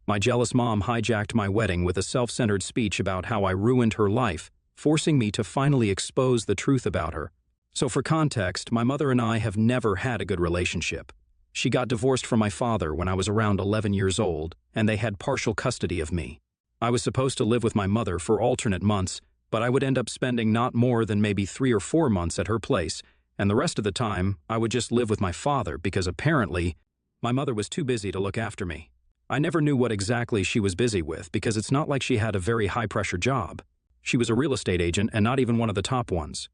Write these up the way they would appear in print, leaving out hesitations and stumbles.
My jealous mom hijacked my wedding with a self-centered speech about how I ruined her life, forcing me to finally expose the truth about her. So for context, my mother and I have never had a good relationship. She got divorced from my father when I was around 11 years old, and they had partial custody of me. I was supposed to live with my mother for alternate months, but I would end up spending not more than maybe 3 or 4 months at her place, and the rest of the time, I would just live with my father because apparently, my mother was too busy to look after me. I never knew what exactly she was busy with because it's not like she had a very high-pressure job. She was a real estate agent and not even one of the top ones.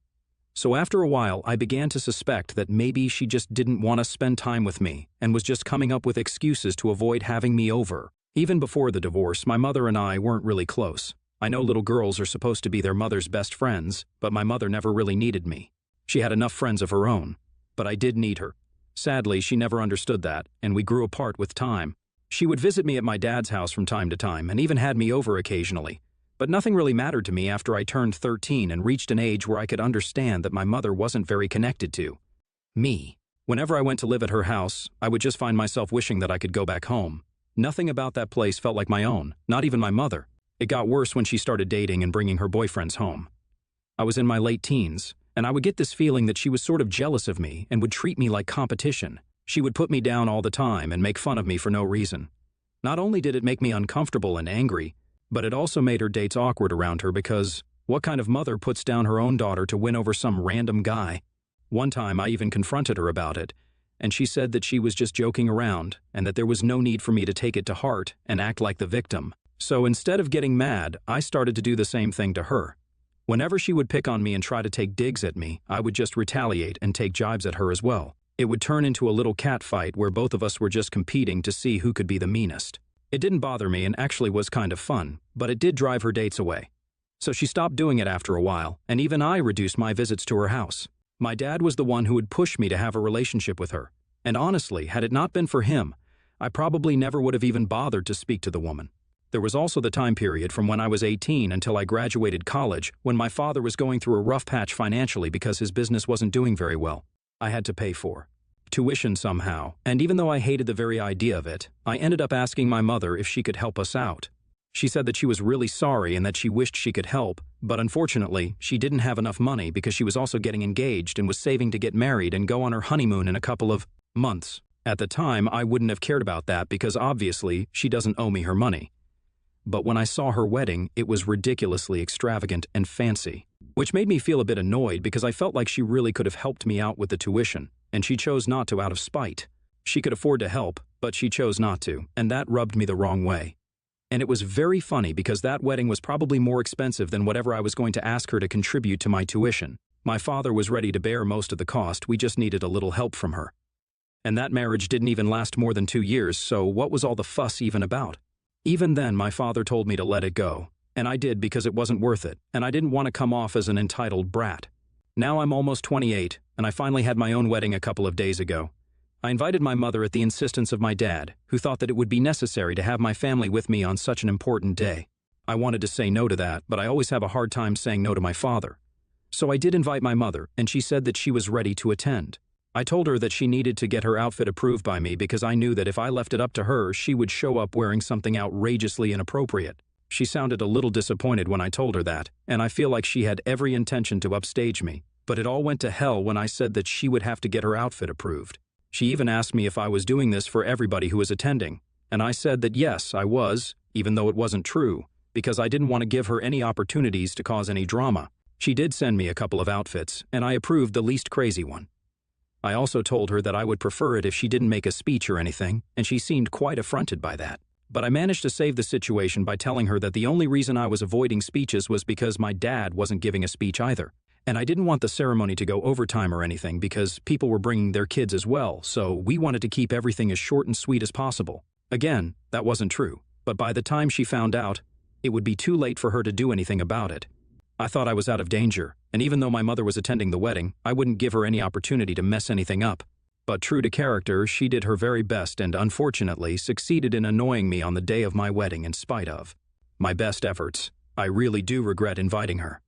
So after a while, I began to suspect that maybe she just didn't want to spend time with me and was just coming up with excuses to avoid having me over. Even before the divorce, my mother and I weren't really close. I know little girls are supposed to be their mother's best friends, but my mother never really needed me. She had enough friends of her own, but I did need her. Sadly, she never understood that, and we grew apart with time. She would visit me at my dad's house from time to time and even had me over occasionally. But nothing really mattered to me after I turned 13 and reached an age where I could understand that my mother wasn't very connected to me. Whenever I went to live at her house, I would just find myself wishing that I could go back home. Nothing about that place felt like my own, not even my mother. It got worse when she started dating and bringing her boyfriends home. I was in my late teens, and I would get this feeling that she was sort of jealous of me and would treat me like competition. She would put me down all the time and make fun of me for no reason. Not only did it make me uncomfortable and angry, but it also made her dates awkward around her because what kind of mother puts down her own daughter to win over some random guy? One time I even confronted her about it, and she said that she was just joking around and that there was no need for me to take it to heart and act like the victim. So instead of getting mad, I started to do the same thing to her. Whenever she would pick on me and try to take digs at me, I would just retaliate and take jibes at her as well. It would turn into a little cat fight where both of us were just competing to see who could be the meanest. It didn't bother me and actually was kind of fun, but it did drive her dates away. So she stopped doing it after a while, and even I reduced my visits to her house. My dad was the one who would push me to have a relationship with her, and honestly, had it not been for him, I probably never would have even bothered to speak to the woman. There was also the time period from when I was 18 until I graduated college when my father was going through a rough patch financially because his business wasn't doing very well. I had to pay for tuition somehow, and even though I hated the very idea of it, I ended up asking my mother if she could help us out. She said that she was really sorry and that she wished she could help, but unfortunately, she didn't have enough money because she was also getting engaged and was saving to get married and go on her honeymoon in a couple of months. At the time, I wouldn't have cared about that because obviously, she doesn't owe me her money. But when I saw her wedding, it was ridiculously extravagant and fancy, which made me feel a bit annoyed because I felt like she really could have helped me out with the tuition, and she chose not to out of spite. She could afford to help, but she chose not to, and that rubbed me the wrong way. And it was very funny because that wedding was probably more expensive than whatever I was going to ask her to contribute to my tuition. My father was ready to bear most of the cost, we just needed a little help from her. And that marriage didn't even last more than 2 years, so what was all the fuss even about? Even then, my father told me to let it go, and I did because it wasn't worth it, and I didn't want to come off as an entitled brat. Now I'm almost 28, and I finally had my own wedding a couple of days ago. I invited my mother at the insistence of my dad, who thought that it would be necessary to have my family with me on such an important day. I wanted to say no to that, but I always have a hard time saying no to my father. So I did invite my mother, and she said that she was ready to attend. I told her that she needed to get her outfit approved by me because I knew that if I left it up to her, she would show up wearing something outrageously inappropriate. She sounded a little disappointed when I told her that, and I feel like she had every intention to upstage me, but it all went to hell when I said that she would have to get her outfit approved. She even asked me if I was doing this for everybody who was attending, and I said that yes, I was, even though it wasn't true, because I didn't want to give her any opportunities to cause any drama. She did send me a couple of outfits, and I approved the least crazy one. I also told her that I would prefer it if she didn't make a speech or anything, and she seemed quite affronted by that. But I managed to save the situation by telling her that the only reason I was avoiding speeches was because my dad wasn't giving a speech either. And I didn't want the ceremony to go overtime or anything because people were bringing their kids as well, so we wanted to keep everything as short and sweet as possible. Again, that wasn't true, but by the time she found out, it would be too late for her to do anything about it. I thought I was out of danger, and even though my mother was attending the wedding, I wouldn't give her any opportunity to mess anything up. But true to character, she did her very best and unfortunately succeeded in annoying me on the day of my wedding in spite of my best efforts. I really do regret inviting her.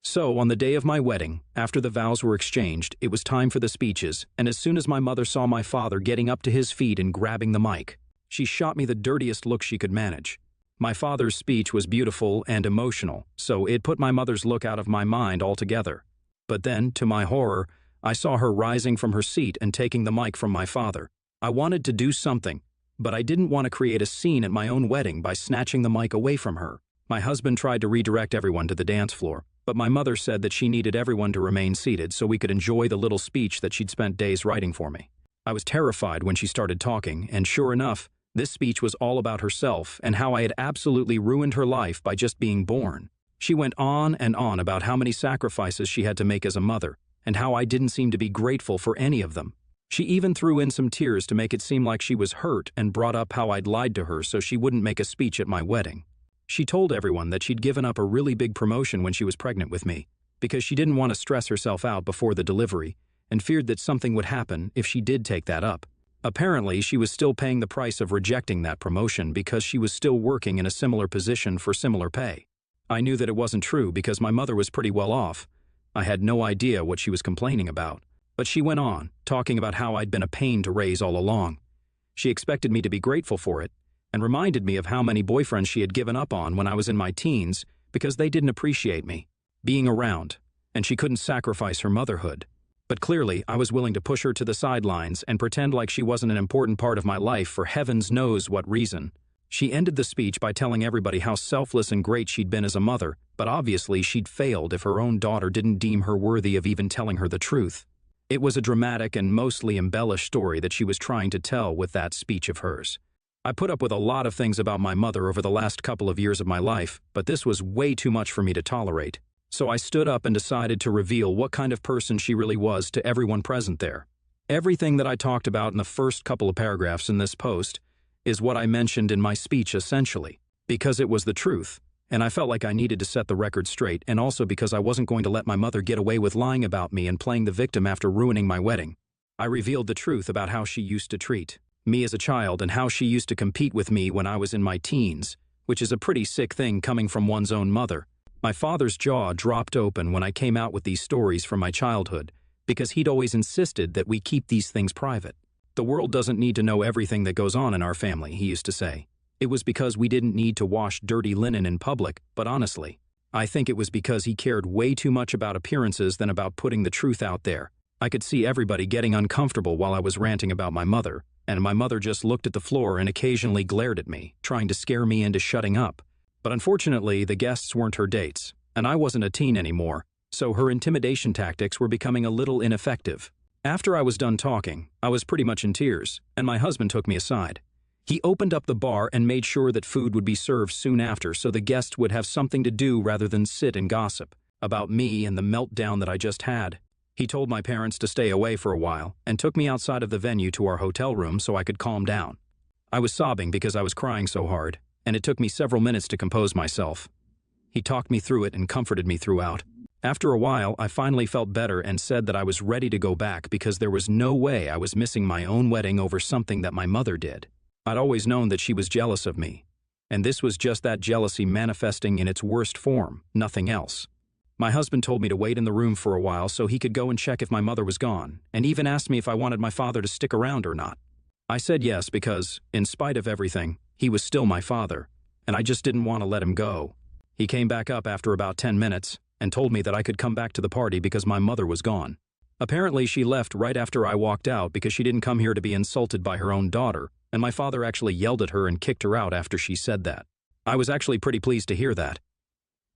So, on the day of my wedding, after the vows were exchanged, it was time for the speeches, and as soon as my mother saw my father getting up to his feet and grabbing the mic, She shot me the dirtiest look she could manage. My father's speech was beautiful and emotional, so it put my mother's look out of my mind altogether. But then, to my horror, I saw her rising from her seat and taking the mic from my father. I wanted to do something, but I didn't want to create a scene at my own wedding by snatching the mic away from her. My husband tried to redirect everyone to the dance floor, but my mother said that she needed everyone to remain seated so we could enjoy the little speech that she'd spent days writing for me. I was terrified when she started talking, and sure enough, this speech was all about herself and how I had absolutely ruined her life by just being born. She went on and on about how many sacrifices she had to make as a mother, and how I didn't seem to be grateful for any of them. She even threw in some tears to make it seem like she was hurt and brought up how I'd lied to her so she wouldn't make a speech at my wedding. She told everyone that she'd given up a really big promotion when she was pregnant with me, because she didn't want to stress herself out before the delivery and feared that something would happen if she did take that up. Apparently, she was still paying the price of rejecting that promotion because she was still working in a similar position for similar pay. I knew that it wasn't true because my mother was pretty well off. I had no idea what she was complaining about. But she went on, talking about how I'd been a pain to raise all along. She expected me to be grateful for it, and reminded me of how many boyfriends she had given up on when I was in my teens because they didn't appreciate me being around, and she couldn't sacrifice her motherhood. But clearly, I was willing to push her to the sidelines and pretend like she wasn't an important part of my life for heavens knows what reason. She ended the speech by telling everybody how selfless and great she'd been as a mother, but obviously she'd failed if her own daughter didn't deem her worthy of even telling her the truth. It was a dramatic and mostly embellished story that she was trying to tell with that speech of hers. I put up with a lot of things about my mother over the last couple of years of my life, but this was way too much for me to tolerate. So I stood up and decided to reveal what kind of person she really was to everyone present there. Everything that I talked about in the first couple of paragraphs in this post is what I mentioned in my speech essentially, because it was the truth, and I felt like I needed to set the record straight, and also because I wasn't going to let my mother get away with lying about me and playing the victim after ruining my wedding. I revealed the truth about how she used to treat me as a child and how she used to compete with me when I was in my teens, which is a pretty sick thing coming from one's own mother. My father's jaw dropped open when I came out with these stories from my childhood, because he'd always insisted that we keep these things private. The world doesn't need to know everything that goes on in our family, he used to say. It was because we didn't need to wash dirty linen in public, but honestly, I think it was because he cared way too much about appearances than about putting the truth out there. I could see everybody getting uncomfortable while I was ranting about my mother, and my mother just looked at the floor and occasionally glared at me, trying to scare me into shutting up. But unfortunately, the guests weren't her dates, and I wasn't a teen anymore, so her intimidation tactics were becoming a little ineffective. After I was done talking, I was pretty much in tears, and my husband took me aside. He opened up the bar and made sure that food would be served soon after so the guests would have something to do rather than sit and gossip about me and the meltdown that I just had. He told my parents to stay away for a while and took me outside of the venue to our hotel room so I could calm down. I was sobbing because I was crying so hard, and it took me several minutes to compose myself. He talked me through it and comforted me throughout. After a while, I finally felt better and said that I was ready to go back because there was no way I was missing my own wedding over something that my mother did. I'd always known that she was jealous of me, and this was just that jealousy manifesting in its worst form, nothing else. My husband told me to wait in the room for a while so he could go and check if my mother was gone, and even asked me if I wanted my father to stick around or not. I said yes because, in spite of everything, he was still my father, and I just didn't want to let him go. He came back up after about 10 minutes and told me that I could come back to the party because my mother was gone. Apparently, she left right after I walked out because she didn't come here to be insulted by her own daughter, and my father actually yelled at her and kicked her out after she said that. I was actually pretty pleased to hear that.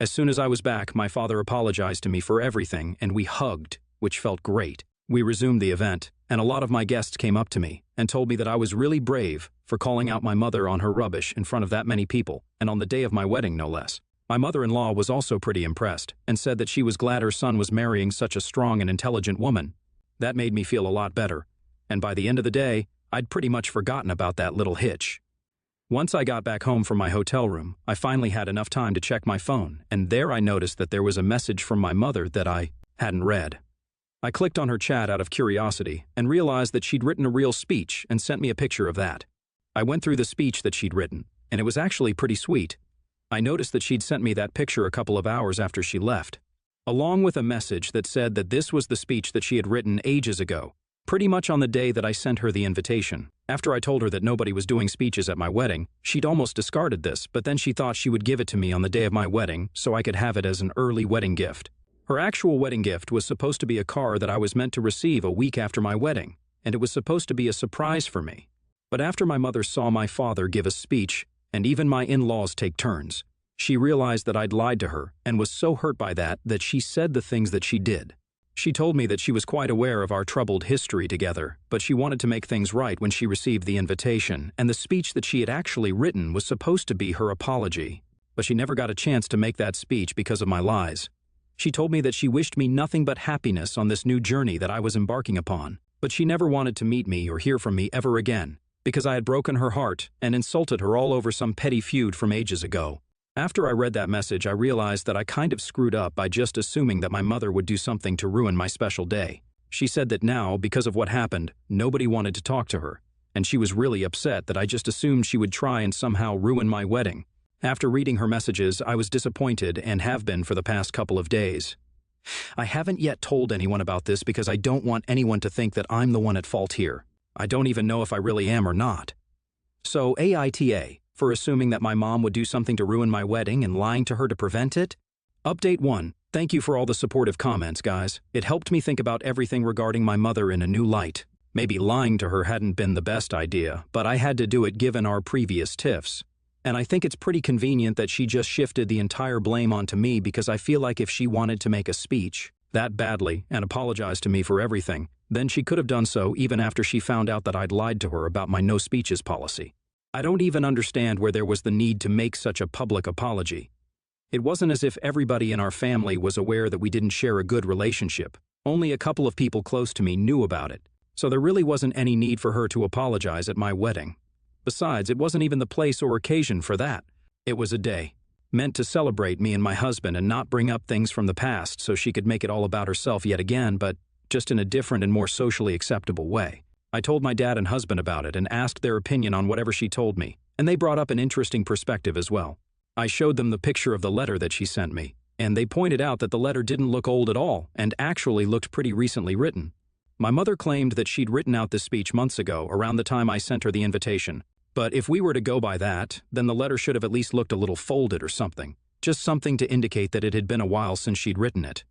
As soon as I was back, my father apologized to me for everything, and we hugged, which felt great. We resumed the event, and a lot of my guests came up to me and told me that I was really brave for calling out my mother on her rubbish in front of that many people, and on the day of my wedding, no less. My mother-in-law was also pretty impressed and said that she was glad her son was marrying such a strong and intelligent woman. That made me feel a lot better, and by the end of the day, I'd pretty much forgotten about that little hitch. Once I got back home from my hotel room, I finally had enough time to check my phone, and there I noticed that there was a message from my mother that I hadn't read. I clicked on her chat out of curiosity and realized that she'd written a real speech and sent me a picture of that. I went through the speech that she'd written, and it was actually pretty sweet. I noticed that she'd sent me that picture a couple of hours after she left, along with a message that said that this was the speech that she had written ages ago, Pretty much on the day that I sent her the invitation. After I told her that nobody was doing speeches at my wedding, she'd almost discarded this, but then she thought she would give it to me on the day of my wedding so I could have it as an early wedding gift. Her actual wedding gift was supposed to be a car that I was meant to receive a week after my wedding, and it was supposed to be a surprise for me. But after my mother saw my father give a speech, and even my in-laws take turns, she realized that I'd lied to her and was so hurt by that she said the things that she did. She told me that she was quite aware of our troubled history together, but she wanted to make things right when she received the invitation, and the speech that she had actually written was supposed to be her apology. But she never got a chance to make that speech because of my lies. She told me that she wished me nothing but happiness on this new journey that I was embarking upon, but she never wanted to meet me or hear from me ever again, because I had broken her heart and insulted her all over some petty feud from ages ago. After I read that message, I realized that I kind of screwed up by just assuming that my mother would do something to ruin my special day. She said that now, because of what happened, nobody wanted to talk to her, and she was really upset that I just assumed she would try and somehow ruin my wedding. After reading her messages, I was disappointed and have been for the past couple of days. I haven't yet told anyone about this because I don't want anyone to think that I'm the one at fault here. I don't even know if I really am or not. So AITA. For assuming that my mom would do something to ruin my wedding and lying to her to prevent it? Update 1. Thank you for all the supportive comments, guys. It helped me think about everything regarding my mother in a new light. Maybe lying to her hadn't been the best idea, but I had to do it given our previous tiffs. And I think it's pretty convenient that she just shifted the entire blame onto me because I feel like if she wanted to make a speech that badly and apologize to me for everything, then she could have done so even after she found out that I'd lied to her about my no speeches policy. I don't even understand where there was the need to make such a public apology. It wasn't as if everybody in our family was aware that we didn't share a good relationship. Only a couple of people close to me knew about it, so there really wasn't any need for her to apologize at my wedding. Besides, it wasn't even the place or occasion for that. It was a day meant to celebrate me and my husband and not bring up things from the past so she could make it all about herself yet again, but just in a different and more socially acceptable way. I told my dad and husband about it and asked their opinion on whatever she told me, and they brought up an interesting perspective as well. I showed them the picture of the letter that she sent me, and they pointed out that the letter didn't look old at all and actually looked pretty recently written. My mother claimed that she'd written out this speech months ago, around the time I sent her the invitation. But if we were to go by that, then the letter should have at least looked a little folded or something, just something to indicate that it had been a while since she'd written it.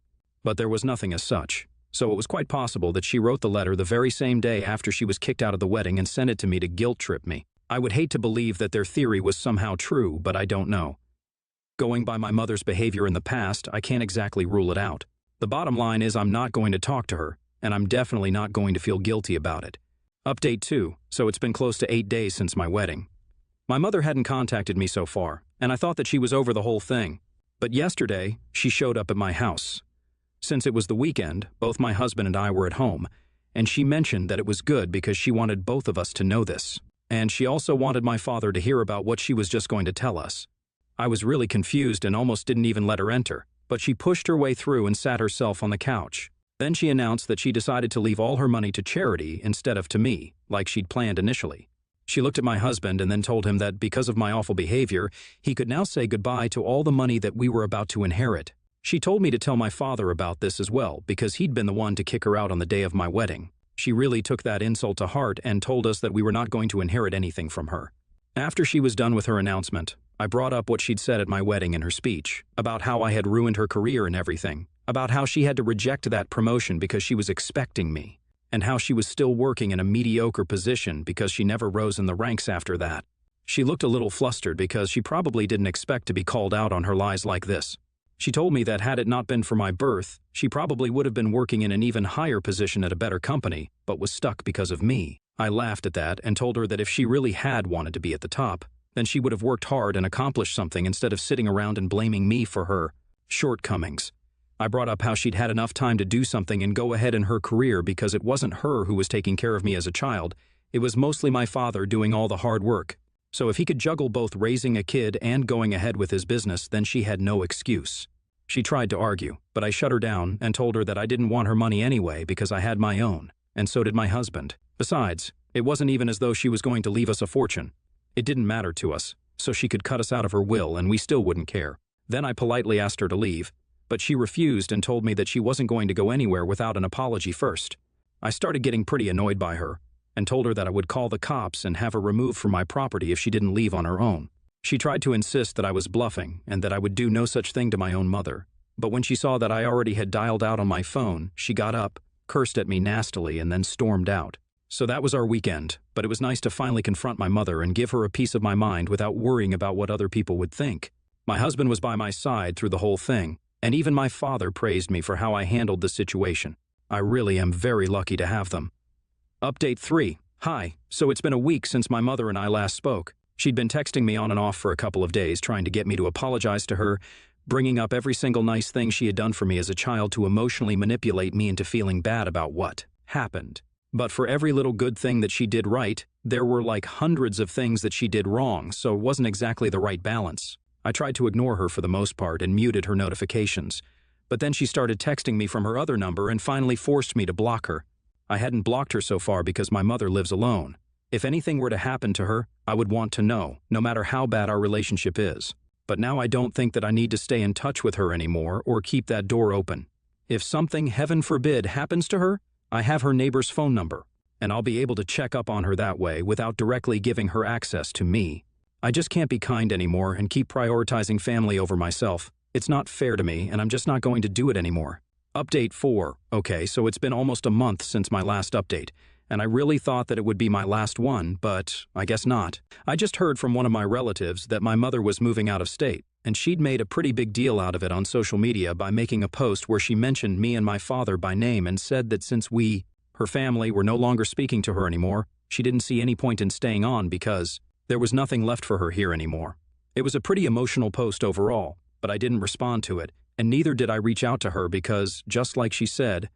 But there was nothing as such. So it was quite possible that she wrote the letter the very same day after she was kicked out of the wedding and sent it to me to guilt-trip me. I would hate to believe that their theory was somehow true, but I don't know. Going by my mother's behavior in the past, I can't exactly rule it out. The bottom line is I'm not going to talk to her, and I'm definitely not going to feel guilty about it. Update 2. So it's been close to 8 days since my wedding. My mother hadn't contacted me so far, and I thought that she was over the whole thing. But yesterday, she showed up at my house. Since it was the weekend, both my husband and I were at home, and she mentioned that it was good because she wanted both of us to know this. And she also wanted my father to hear about what she was just going to tell us. I was really confused and almost didn't even let her enter, but she pushed her way through and sat herself on the couch. Then she announced that she decided to leave all her money to charity instead of to me, like she'd planned initially. She looked at my husband and then told him that because of my awful behavior, he could now say goodbye to all the money that we were about to inherit. She told me to tell my father about this as well, because he'd been the one to kick her out on the day of my wedding. She really took that insult to heart and told us that we were not going to inherit anything from her. After she was done with her announcement, I brought up what she'd said at my wedding in her speech, about how I had ruined her career and everything, about how she had to reject that promotion because she was expecting me, and how she was still working in a mediocre position because she never rose in the ranks after that. She looked a little flustered because she probably didn't expect to be called out on her lies like this. She told me that had it not been for my birth, she probably would have been working in an even higher position at a better company, but was stuck because of me. I laughed at that and told her that if she really had wanted to be at the top, then she would have worked hard and accomplished something instead of sitting around and blaming me for her shortcomings. I brought up how she'd had enough time to do something and go ahead in her career because it wasn't her who was taking care of me as a child, it was mostly my father doing all the hard work. So if he could juggle both raising a kid and going ahead with his business, then she had no excuse. She tried to argue, but I shut her down and told her that I didn't want her money anyway because I had my own, and so did my husband. Besides, it wasn't even as though she was going to leave us a fortune. It didn't matter to us, so she could cut us out of her will and we still wouldn't care. Then I politely asked her to leave, but she refused and told me that she wasn't going to go anywhere without an apology first. I started getting pretty annoyed by her and told her that I would call the cops and have her removed from my property if she didn't leave on her own. She tried to insist that I was bluffing and that I would do no such thing to my own mother. But when she saw that I already had dialed out on my phone, she got up, cursed at me nastily, and then stormed out. So that was our weekend, but it was nice to finally confront my mother and give her a piece of my mind without worrying about what other people would think. My husband was by my side through the whole thing, and even my father praised me for how I handled the situation. I really am very lucky to have them. Update 3. Hi, so it's been a week since my mother and I last spoke. She'd been texting me on and off for a couple of days, trying to get me to apologize to her, bringing up every single nice thing she had done for me as a child to emotionally manipulate me into feeling bad about what happened. But for every little good thing that she did right, there were like hundreds of things that she did wrong, so it wasn't exactly the right balance. I tried to ignore her for the most part and muted her notifications. But then she started texting me from her other number and finally forced me to block her. I hadn't blocked her so far because my mother lives alone. If anything were to happen to her, I would want to know, no matter how bad our relationship is. But now I don't think that I need to stay in touch with her anymore or keep that door open. If something, heaven forbid, happens to her, I have her neighbor's phone number, and I'll be able to check up on her that way without directly giving her access to me. I just can't be kind anymore and keep prioritizing family over myself. It's not fair to me, and I'm just not going to do it anymore. Update 4. Okay, so it's been almost a month since my last update, and I really thought that it would be my last one, but I guess not. I just heard from one of my relatives that my mother was moving out of state, and she'd made a pretty big deal out of it on social media by making a post where she mentioned me and my father by name and said that since we, her family, were no longer speaking to her anymore, she didn't see any point in staying on because there was nothing left for her here anymore. It was a pretty emotional post overall, but I didn't respond to it, and neither did I reach out to her because, just like she said,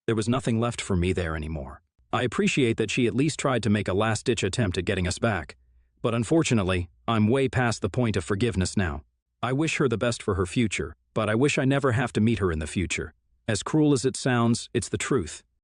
there was nothing left for me there anymore. I appreciate that she at least tried to make a last-ditch attempt at getting us back, but unfortunately, I'm way past the point of forgiveness now. I wish her the best for her future, but I wish I never have to meet her in the future. As cruel as it sounds, it's the truth.